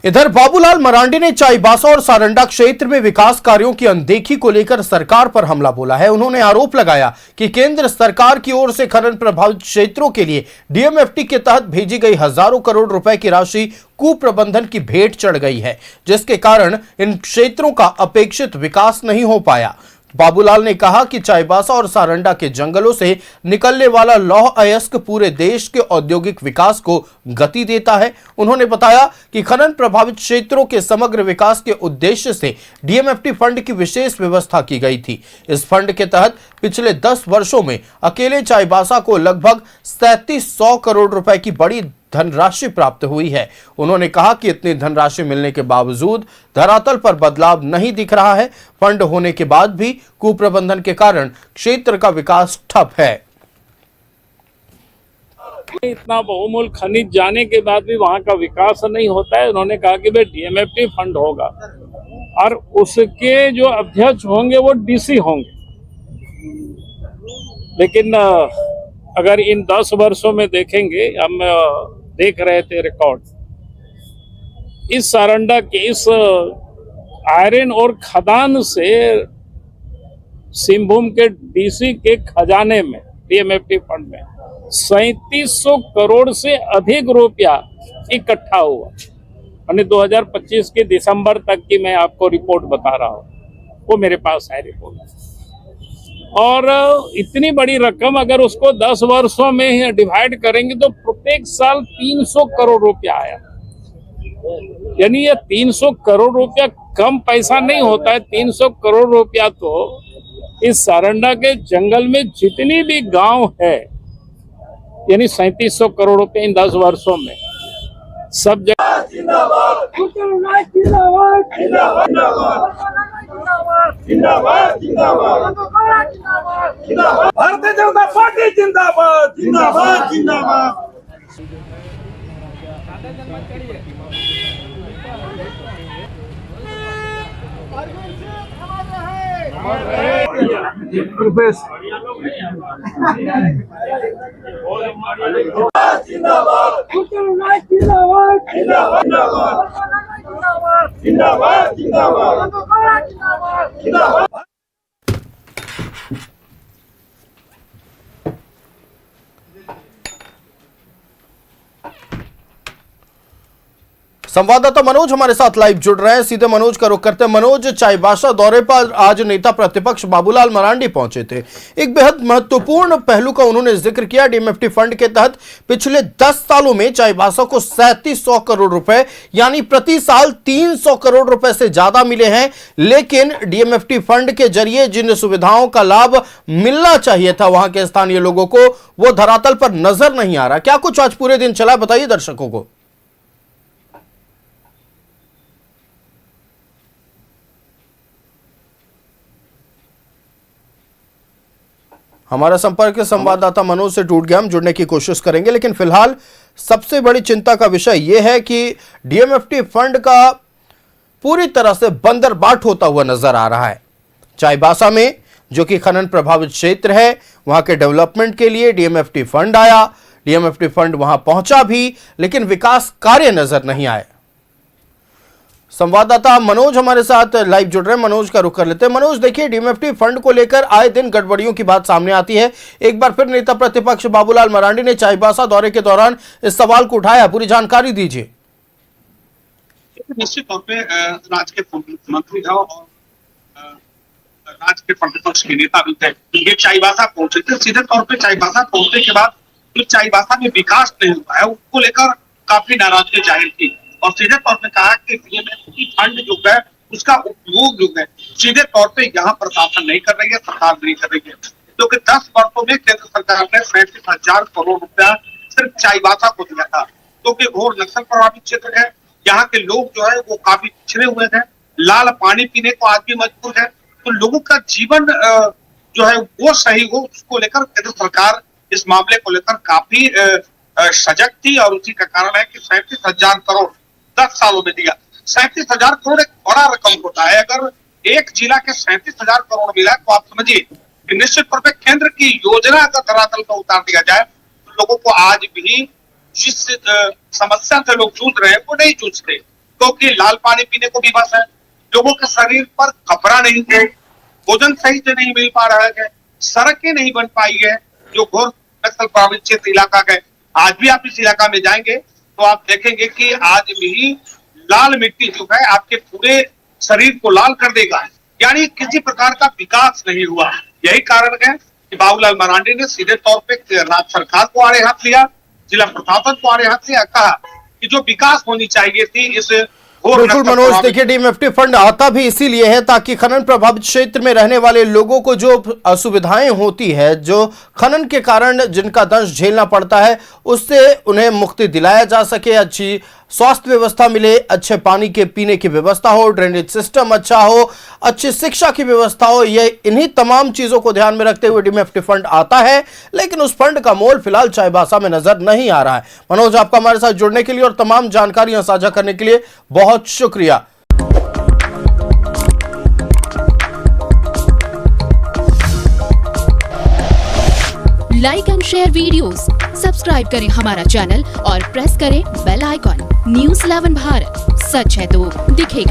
इधर बाबूलाल मरांडी ने चाईबासा और सारंडा क्षेत्र में विकास कार्यों की अनदेखी को लेकर सरकार पर हमला बोला है। उन्होंने आरोप लगाया कि केंद्र सरकार की ओर से खनन प्रभावित क्षेत्रों के लिए डीएमएफटी के तहत भेजी गई हजारों करोड़ रुपए की राशि कुप्रबंधन की भेंट चढ़ गई है, जिसके कारण इन क्षेत्रों का अपेक्षित विकास नहीं हो पाया। बाबूलाल ने कहा कि चाईबासा और सारंडा के जंगलों से निकलने वाला लौह अयस्क पूरे देश के औद्योगिक विकास को गति देता है। उन्होंने बताया कि खनन प्रभावित क्षेत्रों के समग्र विकास के उद्देश्य से डीएमएफटी फंड की विशेष व्यवस्था की गई थी। इस फंड के तहत पिछले 10 वर्षों में अकेले चाईबासा को लगभग 3700 करोड़ रुपए की बड़ी धनराशि प्राप्त हुई है। उन्होंने कहा कि इतनी धनराशि मिलने के बावजूद धरातल पर बदलाव नहीं दिख रहा है। फंड होने के बाद भी कुप्रबंधन के कारण क्षेत्र का विकास ठप है। इतना बहुमूल्य खनिज जाने के बाद भी वहां का विकास नहीं होता है। उन्होंने कहा कि भाई डीएमएफटी फंड होगा और उसके जो अध्यक्ष होंगे वो डीसी होंगे, लेकिन अगर इन 10 वर्षों में देखेंगे, हम देख रहे थे रिकॉर्ड, इस सारंडा के इस आयरन और खदान से सिंहभूम के डीसी के खजाने में डीएमएफटी फंड में 3700 करोड़ से अधिक रुपया इकट्ठा हुआ। यानी 2025 के दिसंबर तक की मैं आपको रिपोर्ट बता रहा हूँ, वो मेरे पास है रिपोर्ट। और इतनी बड़ी रकम अगर उसको 10 वर्षों में डिवाइड करेंगे तो प्रत्येक साल 300 करोड़ रुपया आया। यानी ये 300 करोड़ रुपया कम पैसा नहीं होता है। 300 करोड़ रुपया तो इस सारंडा के जंगल में जितनी भी गांव है, यानी 3700 करोड़ रुपए इन 10 वर्षों में सब जगह। भारतीय जनता पार्टी जिंदाबाद जिंदाबाद जिंदाबाद। जिंदाबाद जिंदाबाद। संवाददाता मनोज हमारे साथ लाइव जुड़ रहे हैं। सीधे मनोज का रुख करते हैं। मनोज, चाईबासा दौरे पर आज नेता प्रतिपक्ष बाबूलाल मरांडी पहुंचे थे। एक बेहद महत्वपूर्ण पहलू का उन्होंने जिक्र किया। डीएमएफटी फंड के तहत पिछले 10 सालों में चाईबासा को 3700 करोड़ रुपए यानी प्रति साल 300 करोड़ रुपए से ज्यादा मिले हैं, लेकिन डीएमएफटी फंड के जरिए जिन सुविधाओं का लाभ मिलना चाहिए था वहां के स्थानीय लोगों को, वो धरातल पर नजर नहीं आ रहा। क्या कुछ आज पूरे दिन चला, बताइए दर्शकों को। हमारा संपर्क संवाददाता मनोज से टूट गया, हम जुड़ने की कोशिश करेंगे, लेकिन फिलहाल सबसे बड़ी चिंता का विषय यह है कि डीएमएफटी फंड का पूरी तरह से बंदरबाट होता हुआ नजर आ रहा है। चाईबासा में जो कि खनन प्रभावित क्षेत्र है, वहां के डेवलपमेंट के लिए डीएमएफटी फंड आया, डीएमएफटी फंड वहां पहुंचा भी, लेकिन विकास कार्य नजर नहीं आए। संवाददाता मनोज हमारे साथ लाइव जुड़ रहे हैं, मनोज का रुख कर लेते हैं। मनोज, देखिए, डीएमएफटी फंड को लेकर आए दिन गड़बड़ियों की बात सामने आती है। एक बार फिर नेता प्रतिपक्ष बाबूलाल मरांडी ने चाईबासा दौरे के दौरान इस सवाल को उठाया, पूरी जानकारी दीजिए। निश्चित तौर पे राज्य के मुख्यमंत्री है और राज्य के प्रतिपक्ष के नेता भी थे, ये चाईबासा पहुंचे थे। सीधे तौर पे चाईबासा पहुंचने के बाद जो चाईबासा में विकास नहीं हुआ है उसको लेकर काफी नाराजगी जाहिर की और सीधे तौर पे कहा कि डीएमएफटी फंड जो है उसका उपयोग जो है सीधे तौर पे यहाँ प्रशासन नहीं कर रही है, सरकार नहीं कर रही है, क्योंकि 10 वर्षों में केंद्र सरकार ने 37,000 करोड़ रुपया सिर्फ चाईबासा को दिया था, क्योंकि घोर नक्सल प्रभावित क्षेत्र है। यहाँ के लोग जो है वो काफी पिछड़े हुए हैं, लाल पानी पीने को आज भी मजबूर है, तो लोगों का जीवन जो है वो सही हो, उसको लेकर केंद्र सरकार इस मामले को लेकर काफी सजग थी और उसी का कारण है कि 37,000 करोड़ 10 सालों में दिया। 37,000 करोड़ एक बड़ा रकम होता है। अगर एक जिला के 37,000 करोड़ मिला तो आप समझिए कि निश्चित तौर पर केंद्र की योजना अगर धरातल पर उतार दिया जाए तो लोगों को आज भी जिस समस्या से लोग जूझ रहे हैं वो नहीं जूझते। कुत्तों के लाल पानी पीने को भी बस है, लोगों के शरीर पर कपड़ा नहीं है, भोजन सही से नहीं मिल पा रहा है, सड़कें नहीं बन पाई है, जो घोर नक्सल प्रभावित क्षेत्र इलाका है। आज भी आप इस इलाका में जाएंगे तो आप देखेंगे कि आज भी लाल मिट्टी जो है आपके पूरे शरीर को लाल कर देगा, यानी किसी प्रकार का विकास नहीं हुआ। यही कारण है कि बाबूलाल मरांडी ने सीधे तौर पे राज्य सरकार को आड़े हाथ लिया, जिला प्रशासन को आड़े हाथ लिया, कहा कि जो विकास होनी चाहिए थी इस बिल्कुल मनोज, देखिए डीएमएफटी फंड आता भी इसीलिए है ताकि खनन प्रभावित क्षेत्र में रहने वाले लोगों को जो असुविधाएं होती है, जो खनन के कारण जिनका दंश झेलना पड़ता है, उससे उन्हें मुक्ति दिलाया जा सके, अच्छी स्वास्थ्य व्यवस्था मिले, अच्छे पानी के पीने की व्यवस्था हो, ड्रेनेज सिस्टम अच्छा हो, अच्छी शिक्षा की व्यवस्था हो। ये इन्हीं तमाम चीजों को ध्यान में रखते हुए डीएमएफटी फंड आता है, लेकिन उस फंड का मोल फिलहाल चाईबासा में नजर नहीं आ रहा है। मनोज, आपका हमारे साथ जुड़ने के लिए और तमाम जानकारियां साझा करने के लिए बहुत शुक्रिया। Like and share videos, subscribe करें हमारा चैनल और प्रेस करें बेल आइकॉन। न्यूज़ 11 भारत, सच है तो दिखेगा।